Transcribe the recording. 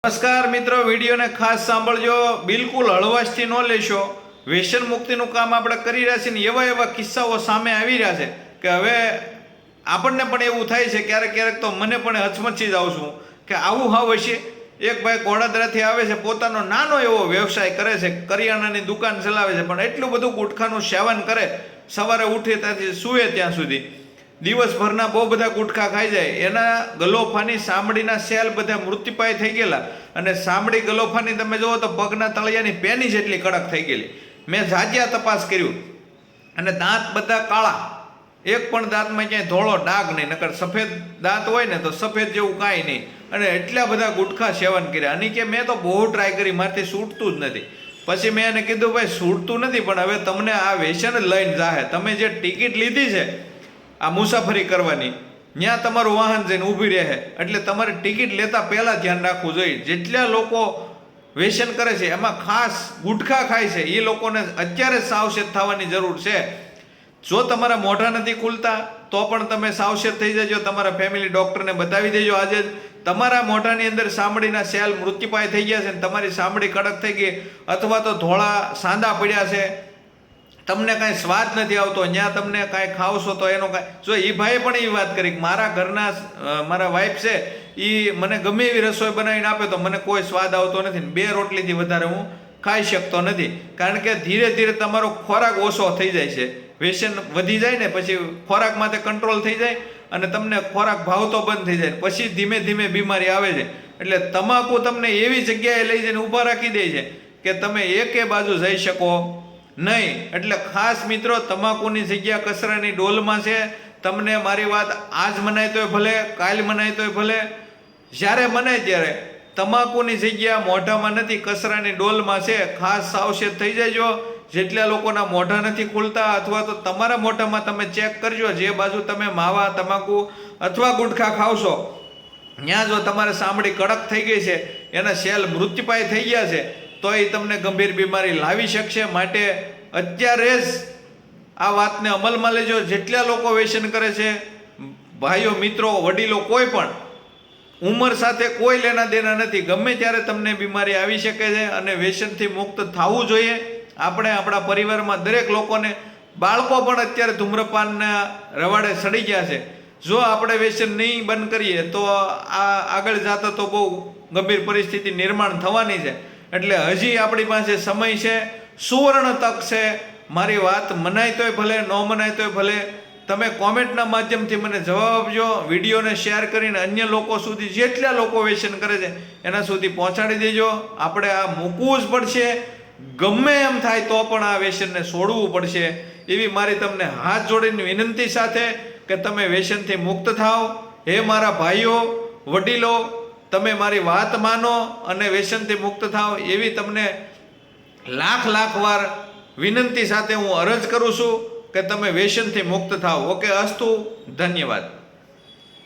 નમસ્કાર મિત્રો, વિડીયોને ખાસ સાંભળજો, બિલકુલ હળવાશથી ન લેશો। વ્યસન મુક્તિનું કામ આપણે કરી રહ્યા છીએ ને એવા કિસ્સાઓ સામે આવી રહ્યા છે કે હવે આપણને પણ એવું થાય છે, ક્યારેક તો મને પણ હચમચી જાઉં છું કે આવું હાવ હશે। એક ભાઈ ગોડાદરાથી આવે છે, પોતાનો નાનો એવો વ્યવસાય કરે છે, કરિયાણાની દુકાન ચલાવે છે, પણ એટલું બધું ગુટખાનું સેવન કરે, સવારે ઉઠે ત્યાંથી સૂવે ત્યાં સુધી દિવસભરના બહુ બધા ગુટખા ખાઈ જાય, એના ગલોફાની સાંભળીના સેલ બધા મૃત્યુપાય થઈ ગયેલા। અને સાંભળી ગલોફાની તમે જુઓ તો પગના તળિયાની પેની જેટલી કડક થઈ ગયેલી। મેં જાજ્યા તપાસ કર્યું અને દાંત બધા કાળા, એક પણ દાંતમાં ક્યાંય ધોળો ડાઘ નહીં, નકર સફેદ દાંત હોય ને તો સફેદ જેવું કાંઈ નહીં। અને એટલા બધા ગુટખા સેવન કર્યા અને કે મેં તો બહુ ટ્રાય કરી, મારથી છૂટતું જ નથી। પછી મેં એને કીધું, ભાઈ છૂટતું નથી પણ હવે તમને આ વ્યસન જ લઈને જાહે, તમે જે ટિકિટ લીધી છે આ મુસાફરી કરવાની, ત્યાં તમારું વાહન જઈને ઊભી રહે, એટલે તમારે ટિકિટ લેતા પહેલાં ધ્યાન રાખવું જોઈએ। જેટલા લોકો વ્યસન કરે છે એમાં ખાસ ગુટખા ખાય છે એ લોકોને અત્યારે સાવચેત થવાની જરૂર છે। જો તમારા મોઢા નથી ખુલતા તો પણ તમે સાવચેત થઈ જજો, તમારા ફેમિલી ડૉક્ટરને બતાવી દેજો આજે જ। તમારા મોઢાની અંદર સાંભળીના સેલ મૃત્યુપાય થઈ ગયા છે ને તમારી સાંભળી કડક થઈ ગઈ, અથવા તો ધોળા સાંદા પડ્યા છે, તમને કાંઈ સ્વાદ નથી આવતો, ત્યાં તમને કાંઈ ખાવશો તો એનો કાંઈ, જો એ ભાઈએ પણ એ વાત કરી કે મારા ઘરના મારા વાઈફ છે એ મને ગમે એવી રસોઈ બનાવીને આપે તો મને કોઈ સ્વાદ આવતો નથી ને 2 રોટલીથી વધારે હું ખાઈ શકતો નથી, કારણ કે ધીરે ધીરે તમારો ખોરાક ઓછો થઈ જાય છે। વ્યસન વધી જાય ને પછી ખોરાકમાં તે કંટ્રોલ થઈ જાય અને તમને ખોરાક ભાવતો બંધ થઈ જાય, પછી ધીમે ધીમે બીમારી આવે છે। એટલે તમાકુ તમને એવી જગ્યાએ લઈ જઈને ઊભા રાખી દે છે કે તમે એકે બાજુ જઈ શકો નહીં। એટલે ખાસ મિત્રો, તમાકુની જગ્યા કચરાની ડોલમાં છે। તમને મારી વાત આજ મનાય તોય ભલે, કાલ મનાય તોય ભલે, જ્યારે મનાય ત્યારે તમાકુની જગ્યા મોઢામાં નથી, કચરાની ડોલમાં છે। ખાસ સાવચેત થઈ જજો। જેટલા લોકોના મોઢા નથી ખુલતા અથવા તો તમારા મોઢામાં તમે ચેક કરજો, જે બાજુ તમે માવા, તમાકુ અથવા ગુટખા ખાવશો ત્યાં જો તમારે સાંભળી કડક થઈ ગઈ છે, એના સેલ મૃત્યુપાય થઈ ગયા છે, તો એ તમને ગંભીર બીમારી લાવી શકશે। માટે અત્યારે જ આ વાતને અમલમાં લેજો। જેટલા લોકો વ્યસન કરે છે, ભાઈઓ, મિત્રો, વડીલો, કોઈ પણ ઉંમર સાથે કોઈ લેના દેના નથી, ગમે ત્યારે તમને બીમારી આવી શકે છે અને વ્યસનથી મુક્ત થવું જોઈએ। આપણે આપણા પરિવારમાં દરેક લોકોને, બાળકો પણ અત્યારે ધૂમ્રપાનના રવાડે સડી ગયા છે। જો આપણે વ્યસન નહીં બંધ કરીએ તો આ આગળ જતા તો બહુ ગંભીર પરિસ્થિતિ નિર્માણ થવાની છે। એટલે હજી આપણી પાસે સમય છે, સુવર્ણ તક છે। મારી વાત મનાય તોય ભલે, ન મનાય તોય ભલે, તમે કોમેન્ટના માધ્યમથી મને જવાબ આપજો, વિડીયોને શેર કરીને અન્ય લોકો સુધી, જેટલા લોકો વ્યસન કરે છે એના સુધી પહોંચાડી દેજો। આપણે આ મૂકવું જ પડશે, ગમે એમ થાય તો પણ આ વ્યસનને છોડવું પડશે, એવી મારી તમને હાથ જોડીને વિનંતી સાથે કે તમે વ્યસનથી મુક્ત થાઓ। હે મારા ભાઈઓ, વડીલો, તમે મારી વાત માનો અને વ્યસનથી મુક્ત થાઓ, એવી તમને લાખ વાર વિનંતી સાથે હું અરજ કરું છું કે તમે વ્યસનથી મુક્ત થાઓ। ઓકે, અસ્તુ, ધન્યવાદ।